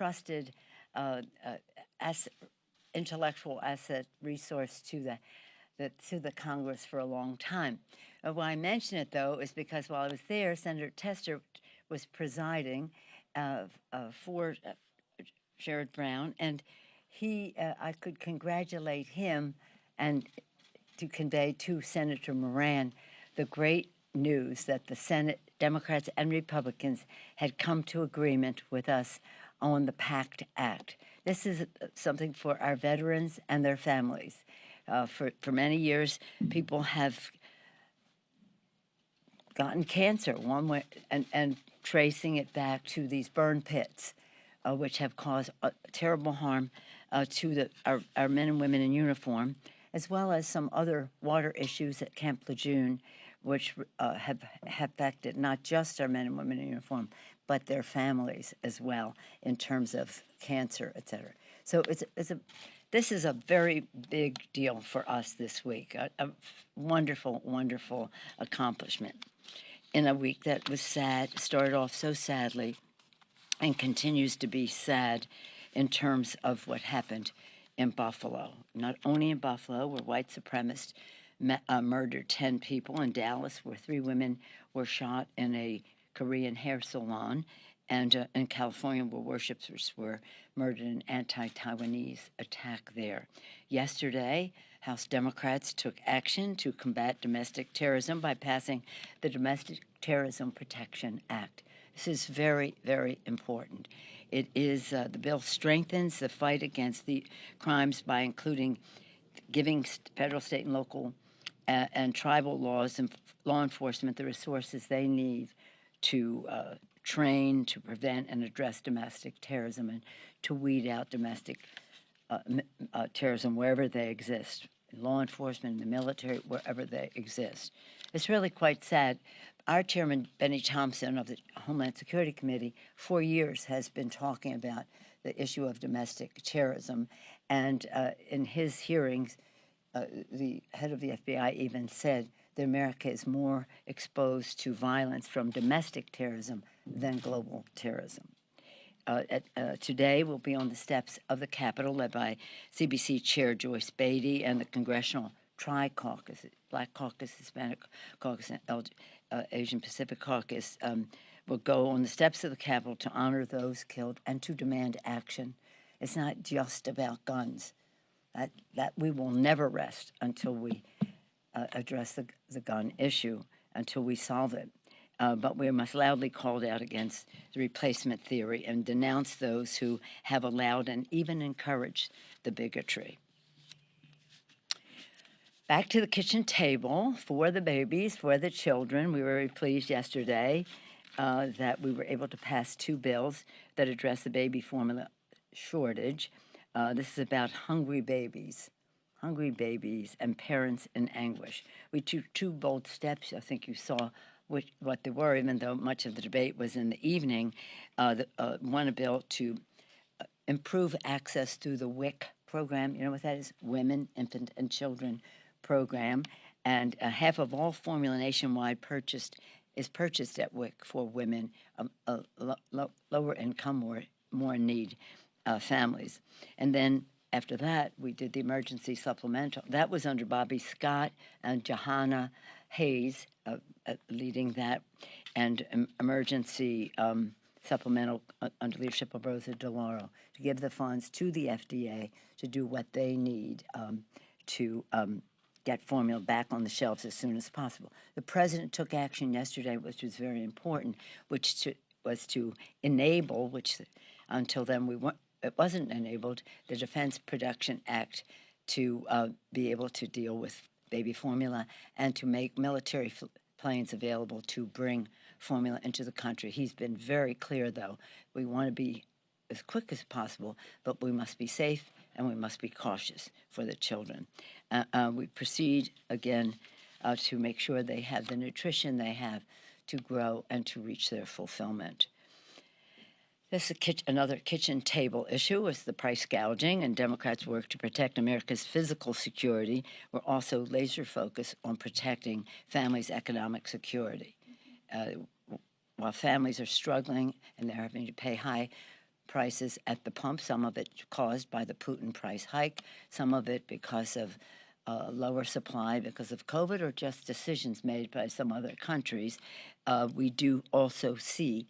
trusted uh, uh, asset, intellectual asset resource to the Congress for a long time. Why I mention it, though, is because while I was there, Senator Tester was presiding for Sherrod Brown, and I could congratulate him and to convey to Senator Moran the great news that the Senate Democrats and Republicans had come to agreement with us on the PACT Act. This is something for our veterans and their families. For many years, people have gotten cancer one way, and tracing it back to these burn pits, which have caused terrible harm to our men and women in uniform, as well as some other water issues at Camp Lejeune, which have affected not just our men and women in uniform, but their families as well in terms of cancer, et cetera. So this is a very big deal for us this week, a wonderful, wonderful accomplishment in a week that was sad, started off so sadly, and continues to be sad in terms of what happened in Buffalo. Not only in Buffalo, where white supremacists murdered 10 people, in Dallas, where 3 women were shot in a Korean hair salon, and in California, where worshippers were murdered in an anti-Taiwanese attack there. Yesterday, House Democrats took action to combat domestic terrorism by passing the Domestic Terrorism Protection Act. This is very, very important. It is, the bill strengthens the fight against the crimes by including giving federal, state, and local and tribal laws and law enforcement the resources they need to train, to prevent and address domestic terrorism, and to weed out domestic terrorism wherever they exist, law enforcement, in the military, wherever they exist. It's really quite sad. Our chairman, Benny Thompson of the Homeland Security Committee, for years has been talking about the issue of domestic terrorism, and in his hearings, the head of the FBI even said that America is more exposed to violence from domestic terrorism than global terrorism. Today, we'll be on the steps of the Capitol, led by CBC Chair Joyce Beatty and the Congressional Tri-Caucus, Black Caucus, Hispanic Caucus, and Asian Pacific Caucus, will go on the steps of the Capitol to honor those killed and to demand action. It's not just about guns. That we will never rest until we address the gun issue, until we solve it. But we must loudly call out against the replacement theory and denounce those who have allowed and even encouraged the bigotry. Back to the kitchen table for the babies, for the children. We were very pleased yesterday that we were able to pass 2 bills that address the baby formula shortage. This is about hungry babies and parents in anguish. We took 2 bold steps. I think you saw what they were, even though much of the debate was in the evening. One, a bill to improve access through the WIC program. You know what that is? Women, Infant, and Children program. And half of all formula nationwide is purchased at WIC for women, lower income, more in need families. And then after that, we did the emergency supplemental. That was under Bobby Scott and Johanna Hayes leading that, and emergency supplemental under leadership of Rosa DeLauro to give the funds to the FDA to do what they need to get formula back on the shelves as soon as possible. The president took action yesterday, which was very important, which was to enable, which until then it wasn't enabled, the Defense Production Act to be able to deal with baby formula and to make military planes available to bring formula into the country. He's been very clear, though. We want to be as quick as possible, but we must be safe and we must be cautious for the children. We proceed, again, to make sure they have the nutrition they have to grow and to reach their fulfillment. This is another kitchen table issue is the price gouging, and Democrats' work to protect America's physical security. We're also laser focused on protecting families' economic security. While families are struggling and they're having to pay high prices at the pump, some of it caused by the Putin price hike, some of it because of lower supply because of COVID or just decisions made by some other countries. We do also see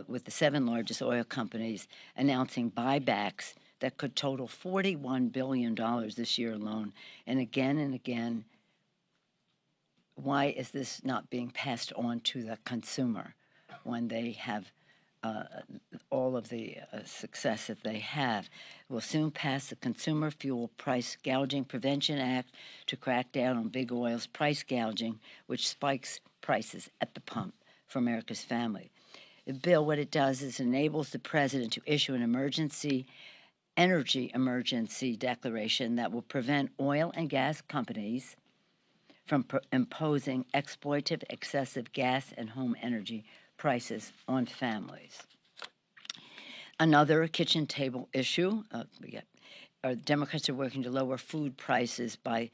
with the 7 largest oil companies announcing buybacks that could total $41 billion this year alone. And again, why is this not being passed on to the consumer when they have all of the success that they have? We'll soon pass the Consumer Fuel Price Gouging Prevention Act to crack down on big oil's price gouging, which spikes prices at the pump for America's family. The bill, what it does is enables the president to issue an energy emergency declaration that will prevent oil and gas companies from imposing exploitive, excessive gas and home energy prices on families. Another kitchen table issue, Democrats are working to lower food prices by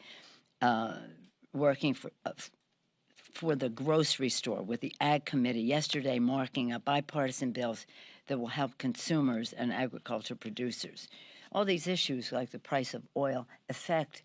working for the grocery store with the Ag Committee yesterday marking up bipartisan bills that will help consumers and agriculture producers. All these issues, like the price of oil, affect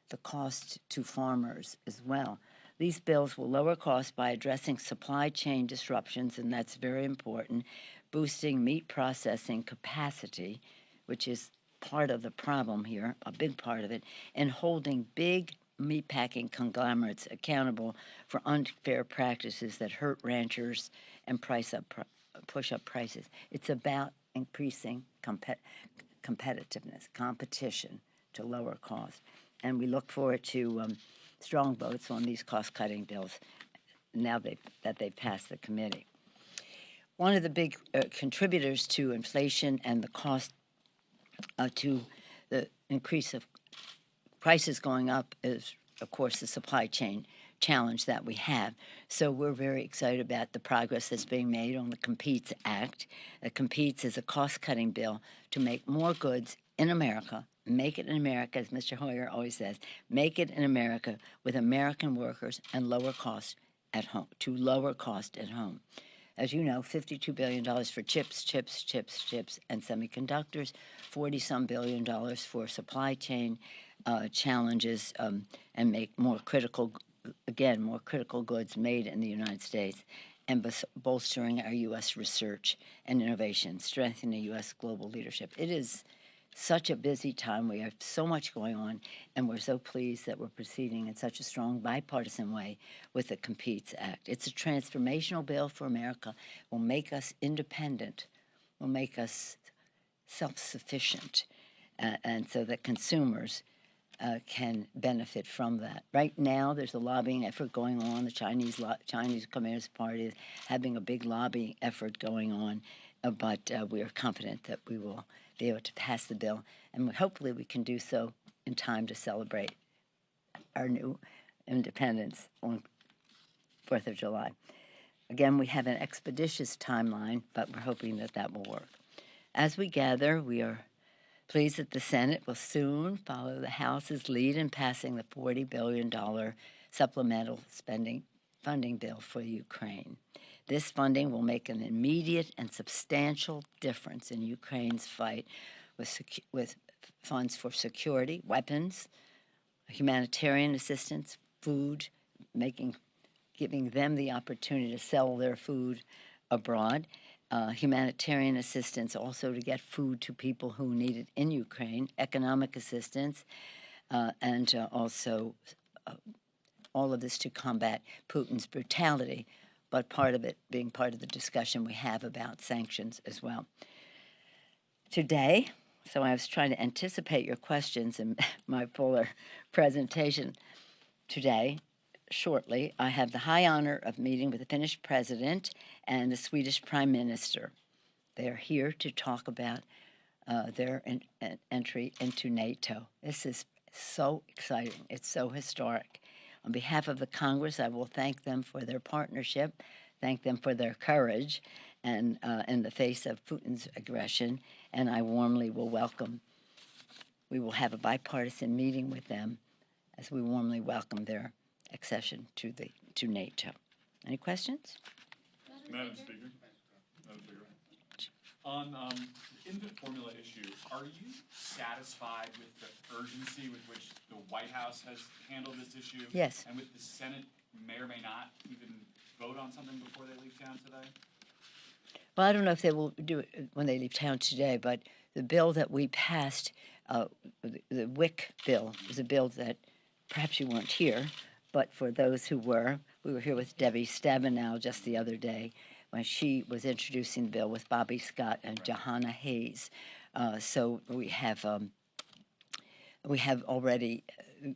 the cost to farmers as well. These bills will lower costs by addressing supply chain disruptions, and that's very important, boosting meat processing capacity, which is part of the problem here, a big part of it, and holding big meatpacking conglomerates accountable for unfair practices that hurt ranchers and push up prices. It's about increasing competition to lower costs. And we look forward to strong votes on these cost-cutting bills now that they've passed the committee. One of the big contributors to inflation and the cost to the increase of prices going up is, of course, the supply chain challenge that we have. So we're very excited about the progress that's being made on the COMPETES Act. COMPETES is a cost-cutting bill to make more goods in America. Make it in America, as Mr. Hoyer always says, make it in America with American workers and lower cost at home, As you know, $52 billion for chips, and semiconductors, $40-some billion for supply chain challenges, and make more critical goods made in the United States, and bolstering our U.S. research and innovation, strengthening U.S. global leadership. It is such a busy time. We have so much going on, and we're so pleased that we're proceeding in such a strong bipartisan way with the COMPETES Act. It's a transformational bill for America. It will make us independent, will make us self-sufficient, and so that consumers can benefit from that. Right now, there's a lobbying effort going on. The Chinese Communist Party is having a big lobbying effort going on, but we are confident that we will be able to pass the bill, and hopefully we can do so in time to celebrate our new independence on 4th of July. Again, we have an expeditious timeline, but we're hoping that that will work. As we gather, we are pleased that the Senate will soon follow the House's lead in passing the $40 billion supplemental funding bill for Ukraine. This funding will make an immediate and substantial difference in Ukraine's fight with funds for security, weapons, humanitarian assistance, food, giving them the opportunity to sell their food abroad, humanitarian assistance also to get food to people who need it in Ukraine, economic assistance, and also all of this to combat Putin's brutality, but part of it being part of the discussion we have about sanctions as well. Today, so I was trying to anticipate your questions in my fuller presentation today. Shortly, I have the high honor of meeting with the Finnish president and the Swedish prime minister. They are here to talk about their entry into NATO. This is so exciting. It's so historic. On behalf of the Congress, I will thank them for their partnership, thank them for their courage and in the face of Putin's aggression, and I warmly will welcome. We will have a bipartisan meeting with them as we warmly welcome their accession to NATO. Any questions? Madam Speaker. On the infant formula issue, are you satisfied with the urgency with which the White House has handled this issue? Yes. And with the Senate may or may not even vote on something before they leave town today? Well, I don't know if they will do it when they leave town today, but the bill that we passed, the WIC bill, is a bill that perhaps you weren't here, but for those who were, we were here with Debbie Stabenow just the other day when she was introducing the bill with Bobby Scott and Johanna Hayes. So we have already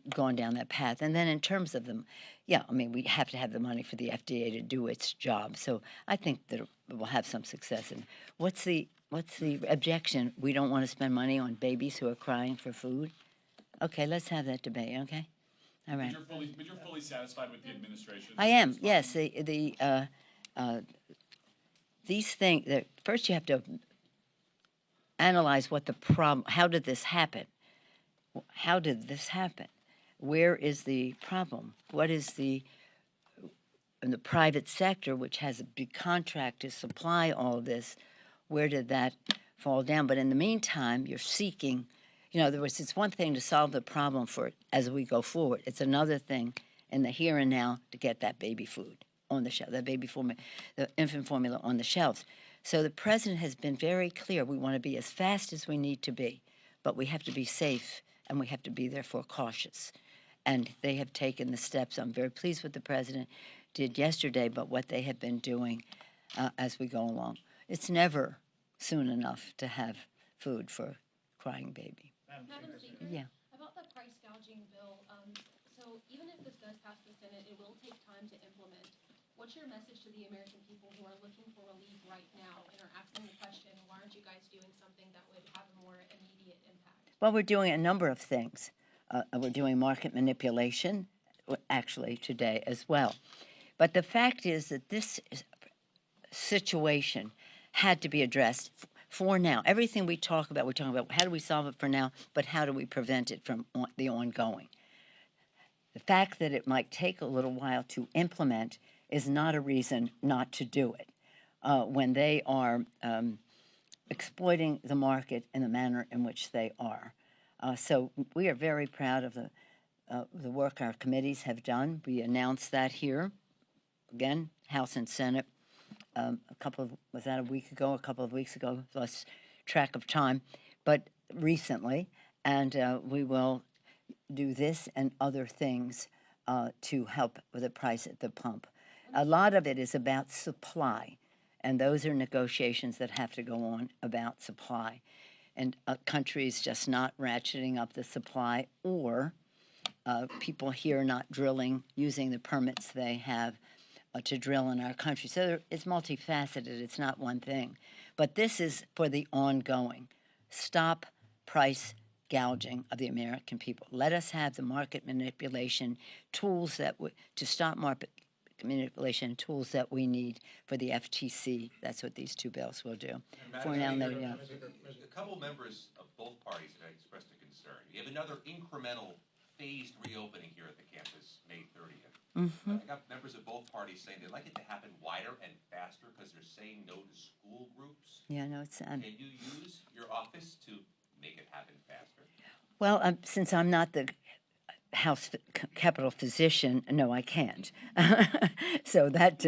gone down that path. And then in terms of them, yeah, I mean, we have to have the money for the FDA to do its job. So I think that we'll have some success. And what's the objection? We don't want to spend money on babies who are crying for food? Okay, let's have that debate, okay? All right. But you're fully satisfied with the administration? I am, yes. These things, first you have to analyze what the problem, how did this happen? How did this happen? Where is the problem? What is in the private sector, which has a big contract to supply all of this, where did that fall down? But in the meantime, you're seeking, in other words, it's one thing to solve the problem for it as we go forward. It's another thing in the here and now to get that baby food on the shelf, that baby formula, the infant formula on the shelves. So the president has been very clear. We want to be as fast as we need to be, but we have to be safe and we have to be therefore cautious. And they have taken the steps. I'm very pleased with the president did yesterday, but what they have been doing as we go along. It's never soon enough to have food for a crying baby. Madam Speaker, yeah. About the price gouging bill, so even if this does pass the Senate, it will take time to implement. What's your message to the American people who are looking for relief right now and are asking the question, why aren't you guys doing something that would have a more immediate impact? Well, we're doing a number of things. We're doing market manipulation, actually, today as well. But the fact is that this situation had to be addressed for now. Everything we're talking about how do we solve it for now, but how do we prevent it from the ongoing? The fact that it might take a little while to implement is not a reason not to do it. When they are exploiting the market in the manner in which they are. So we are very proud of the work our committees have done. We announced that here, again, House and Senate, was that a week ago, a couple of weeks ago, lost track of time, but recently, and we will do this and other things to help with the price at the pump. A lot of it is about supply, and those are negotiations that have to go on about supply. And countries just not ratcheting up the supply, or people here not drilling, using the permits they have to drill in our country. So it's multifaceted. It's not one thing. But this is for the ongoing. Stop price gouging of the American people. Let us have the market manipulation tools to stop market manipulation tools that we need for the FTC. That's what these two bills will do. For now, a couple members of both parties have expressed a concern. You have another incremental phased reopening here at the campus May 30th. I got members of both parties saying they'd like it to happen wider and faster because they're saying no to school groups. Yeah, no, it's. Can you use your office to make it happen faster? Well, since I'm not the House Capitol physician, no, I can't. So that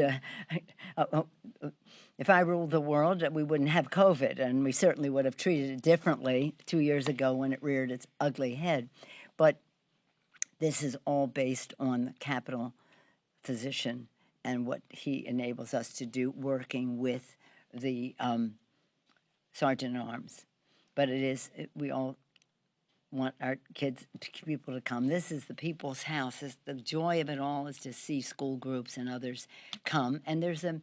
if I ruled the world, we wouldn't have COVID, and we certainly would have treated it differently 2 years ago when it reared its ugly head. But this is all based on the Capitol physician and what he enables us to do, working with the Sergeant at Arms. But we all want our people to come. This is the people's house. The joy of it all is to see school groups and others come. And there's a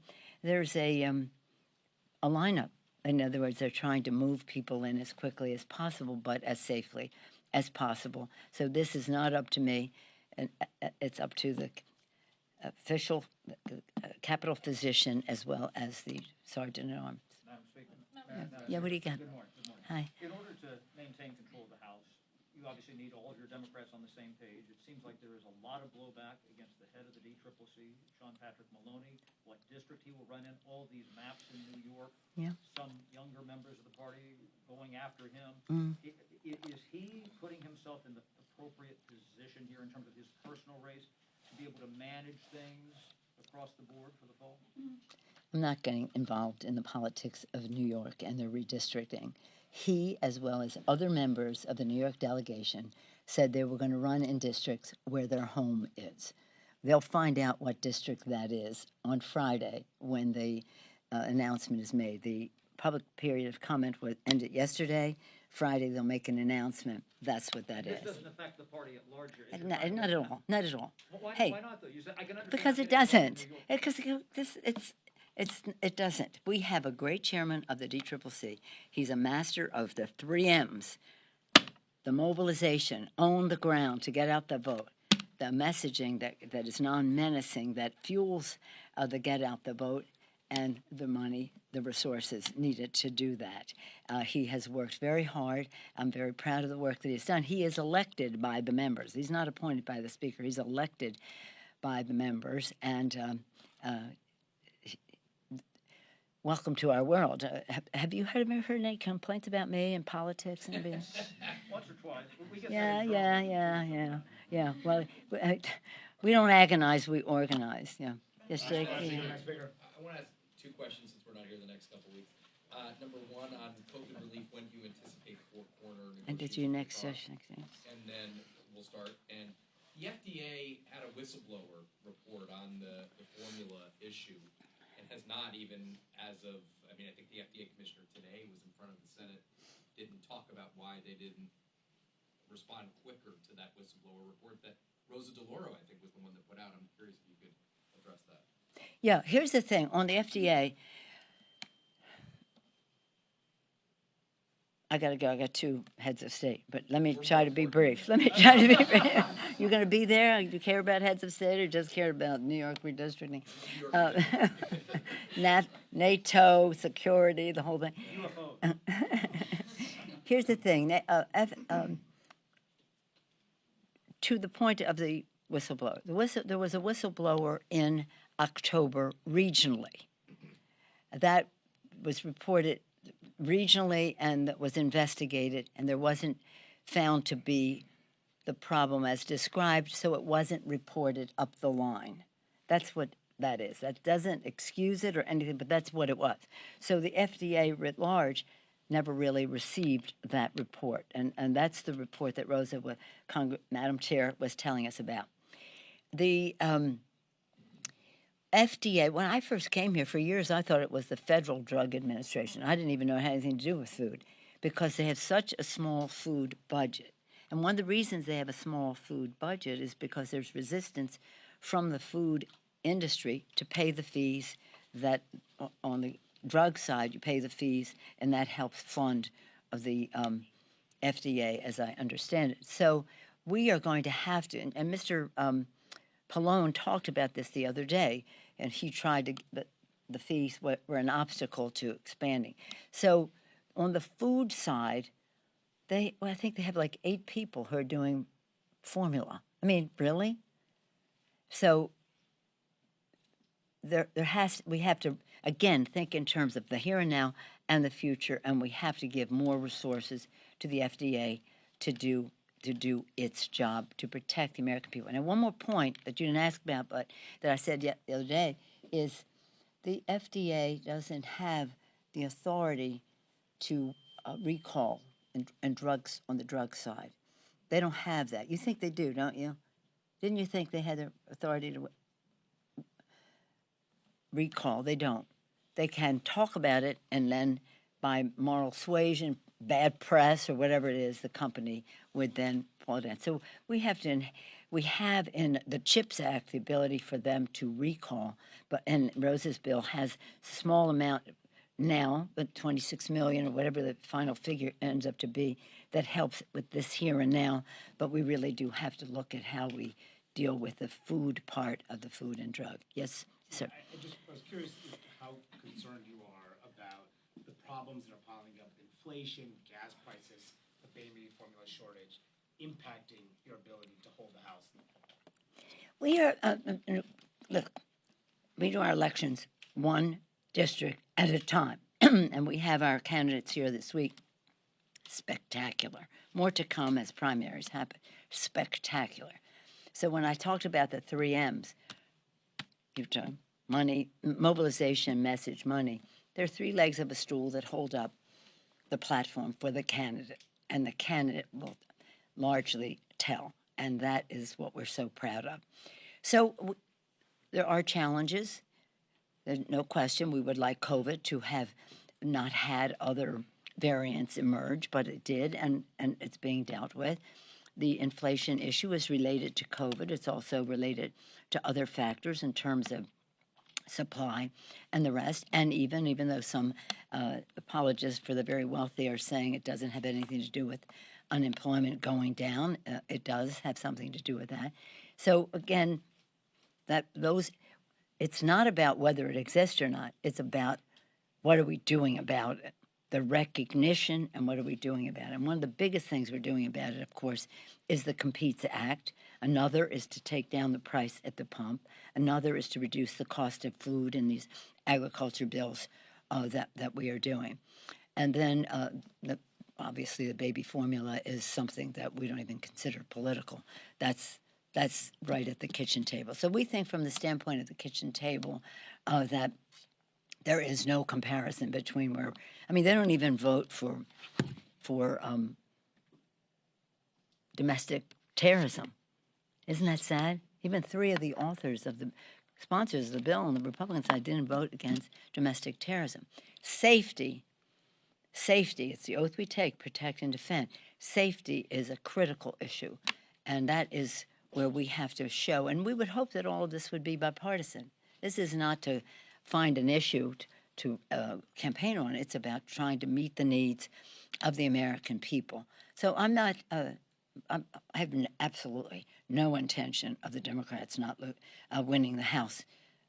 lineup. In other words, they're trying to move people in as quickly as possible, but as safely as possible. So this is not up to me, and it's up to the official Capitol physician as well as the Sergeant at Arms. Madam Speaker. Yeah, what do you got? Good morning. Hi. In order to maintain control of the House, you you obviously need all of your Democrats on the same page. It seems like there is a lot of blowback against the head of the DCCC, Sean Patrick Maloney, what district he will run in, all these maps in New York. Yeah. Some younger members of the party going after him. Is he putting himself in the appropriate position here in terms of his personal race to be able to manage things across the board for the fall? I'm not getting involved in the politics of New York and their redistricting. He, as well as other members of the New York delegation, said they were going to run in districts where their home is. They'll find out what district that is on Friday when the announcement is made. The public period of comment was ended yesterday. Friday, they'll make an announcement. That's what that This is. doesn't affect the party at large here. Not at all. Not at all. Why, Hey, why not, though? You said, I can understand because it getting involved in doesn't. New York. It doesn't. We have a great chairman of the DCCC. He's a master of the 3 M's: the mobilization, own the ground to get out the vote, the messaging that is non-menacing, that fuels the get out the vote, and the money, the resources needed to do that. He has worked very hard. I'm very proud of the work that he's done. He is elected by the members. He's not appointed by the Speaker. He's elected by the members, and welcome to our world. Have you heard any complaints about me and politics and everything? Once or twice. We get Yeah. Well, we don't agonize, we organize. Yeah. Yes, Jake. Yeah. Speaker, I want to ask 2 questions since we're not here the next couple of weeks. Number 1, on COVID relief, when do you anticipate 4-corner negotiations? And did you next session? And then we'll start. And the FDA had a whistleblower report on the formula issue and has not even, as of, I mean, I think the FDA commissioner today was in front of the Senate, didn't talk about why they didn't respond quicker to that whistleblower report that Rosa DeLauro, I think, was the one that put out. I'm curious if you could address that. Yeah, here's the thing. On the FDA, I got to go. I got 2 heads of state, but let me try to be brief. You're going to be there? Do you care about heads of state or just care about New York redistricting? NATO, security, the whole thing. Here's the thing. To the point of the whistleblower, there was a whistleblower in October regionally. That was reported regionally and that was investigated, and there wasn't found to be the problem as described, so it wasn't reported up the line. That's what that is. That doesn't excuse it or anything, but that's what it was. So the FDA writ large never really received that report, and that's the report that Rosa, Madam Chair, was telling us about. The FDA, when I first came here, for years I thought it was the Federal Drug Administration. I didn't even know it had anything to do with food because they have such a small food budget. And one of the reasons they have a small food budget is because there's resistance from the food industry to pay the fees that on the drug side, you pay the fees, and that helps fund the FDA, as I understand it. So we are going to have to, and Mr. Pallone talked about this the other day, and he tried to, the fees were an obstacle to expanding. So on the food side, I think they have like 8 people who are doing formula. I mean, really? So we have to, again, think in terms of the here and now and the future, and we have to give more resources to the FDA to do its job to protect the American people. And one more point that you didn't ask about, but that I said the other day, is the FDA doesn't have the authority to recall and drugs on the drug side. They don't have that. You think they do, don't you? Didn't you think they had the authority to recall? They don't. They can talk about it, and then by moral suasion, bad press, or whatever it is, the company would then fall down. So we have in the CHIPS Act the ability for them to recall, and Rose's bill has a small amount now, but 26 million or whatever the final figure ends up to be, that helps with this here and now. But we really do have to look at how we deal with the food part of the food and drug. Yes, sir. I was curious how concerned you are about the problems that are piling up: inflation, gas prices, the baby formula shortage. impacting your ability to hold the House? We are, look, we do our elections one district at a time. And we have our candidates here this week. Spectacular. More to come as primaries happen. Spectacular. So when I talked about the 3 M's, you've done money, mobilization, message, money. There are 3 legs of a stool that hold up the platform for the candidate, and the candidate will largely tell, and that is what we're so proud of. So there are challenges. There's no question we would like COVID to have not had other variants emerge, but it did, and it's being dealt with. The inflation issue is related to COVID. It's also related to other factors in terms of supply and the rest. And even though some apologists for the very wealthy are saying it doesn't have anything to do with unemployment going down, it does have something to do with that. So again, it's not about whether it exists or not. It's about what are we doing about it, the recognition, and what are we doing about it. And one of the biggest things we're doing about it, of course, is the Competes Act. Another is to take down the price at the pump. Another is to reduce the cost of food in these agriculture bills that we are doing. And then obviously the baby formula is something that we don't even consider political. That's right at the kitchen table. So we think from the standpoint of the kitchen table that there is no comparison between where, I mean, they don't even vote for domestic terrorism. Isn't that sad? Even 3 of the authors of the sponsors of the bill on the Republican side didn't vote against domestic terrorism. Safety, it's the oath we take, protect and defend. Safety is a critical issue, and that is where we have to show, and we would hope that all of this would be bipartisan. This is not to find an issue to campaign on. It's about trying to meet the needs of the American people. So I'm not, I have absolutely no intention of the Democrats not winning the House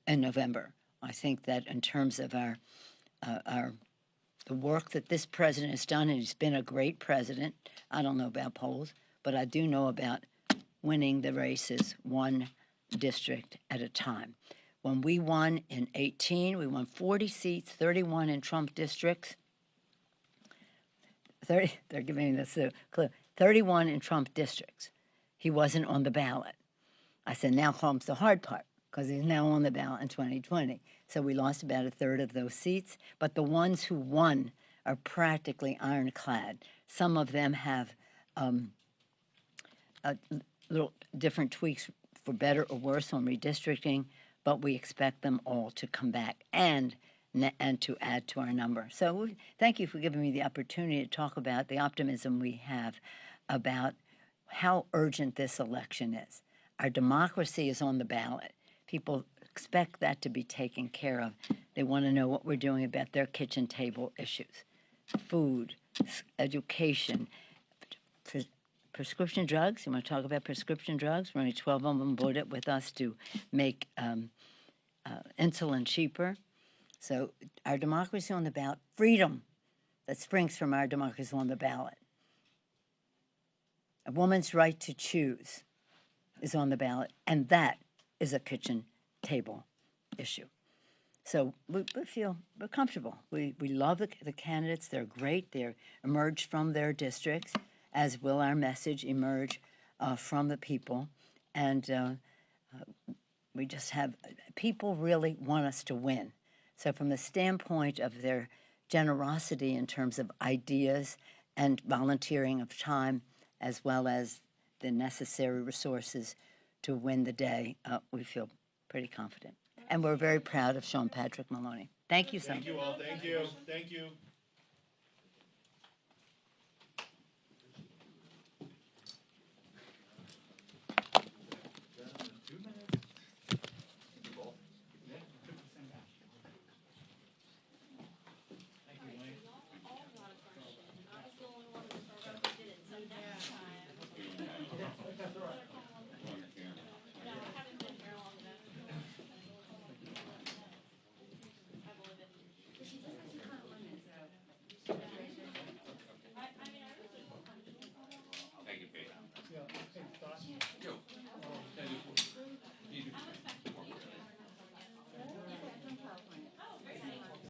in November. I think that in terms of the work that this president has done, and he's been a great president. I don't know about polls, but I do know about winning the races one district at a time. When we won in 18, we won 40 seats, 31 in Trump districts. They're giving me this clue. 31 in Trump districts. He wasn't on the ballot. I said, now comes the hard part, because he's now on the ballot in 2020. So we lost about a third of those seats, but the ones who won are practically ironclad. Some of them have little different tweaks for better or worse on redistricting, but we expect them all to come back and to add to our number. So thank you for giving me the opportunity to talk about the optimism we have about how urgent this election is. Our democracy is on the ballot. People expect that to be taken care of. They want to know what we're doing about their kitchen table issues, food, education, prescription drugs. You want to talk about prescription drugs? Only 12 of them voted with us to make insulin cheaper. So our democracy on the ballot, freedom that springs from our democracy on the ballot. A woman's right to choose is on the ballot, and that is a kitchen table issue. So we feel we're comfortable. We love the candidates. They're great. They're emerged from their districts, as will our message emerge from the people. And we just have, people really want us to win. So from the standpoint of their generosity in terms of ideas and volunteering of time, as well as the necessary resources to win the day, we feel pretty confident. And we're very proud of Sean Patrick Maloney. Thank you so much. Thank you all. Thank you. Thank you.